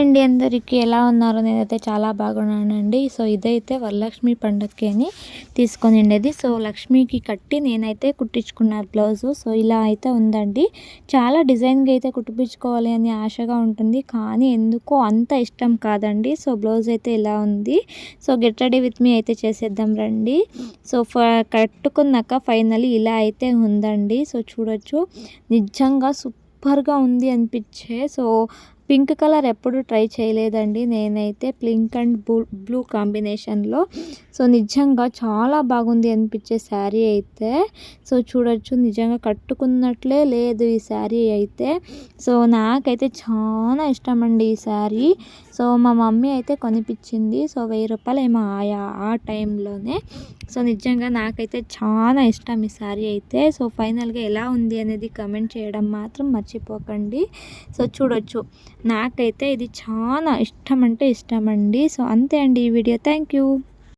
అండి అందరికీ ఎలా ఉన్నారు? నేనైతే చాలా బాగున్నానండి. సో ఇదైతే వరలక్ష్మి పండగకి అని తీసుకొనిండేది. సో లక్ష్మికి కట్టి నేనైతే కుట్టించుకున్న బ్లౌజు. సో ఇలా అయితే ఉందండి. చాలా డిజైన్గా అయితే కుట్టించుకోవాలి అని ఆశగా ఉంటుంది, కానీ ఎందుకో అంత ఇష్టం కాదండి. సో బ్లౌజ్ అయితే ఇలా ఉంది. So get ready with me అయితే చేసేద్దాం రండి. సో కట్టుకున్నాక ఫైనలీ ఇలా అయితే ఉందండి. సో చూడొచ్చు, నిజంగా సూపర్గా ఉంది అనిపించే. సో పింక్ కలర్ ఎప్పుడు ట్రై చేయలేదండి నేనైతే, పింక్ అండ్ బ్లూ కాంబినేషన్లో. సో నిజంగా చాలా బాగుంది అనిపించే శారీ అయితే. సో చూడొచ్చు, నిజంగా కట్టుకున్నట్లే లేదు ఈ శారీ అయితే. సో నాకైతే చాలా ఇష్టం అండి ఈ శారీ. సో మా మమ్మీ అయితే కొనిపించింది. సో 1000 రూపాయలు ఏమో ఆ టైంలోనే. సో నిజంగా నాకైతే చాలా ఇష్టం ఈ శారీ అయితే. సో ఫైనల్గా ఎలా ఉంది అనేది కమెంట్ చేయడం మాత్రం మర్చిపోకండి. సో చూడొచ్చు, నాకైతే ఇది చాలా ఇష్టం అంటే ఇష్టం అండి. సో అంతే అండి ఈ వీడియో. Thank you.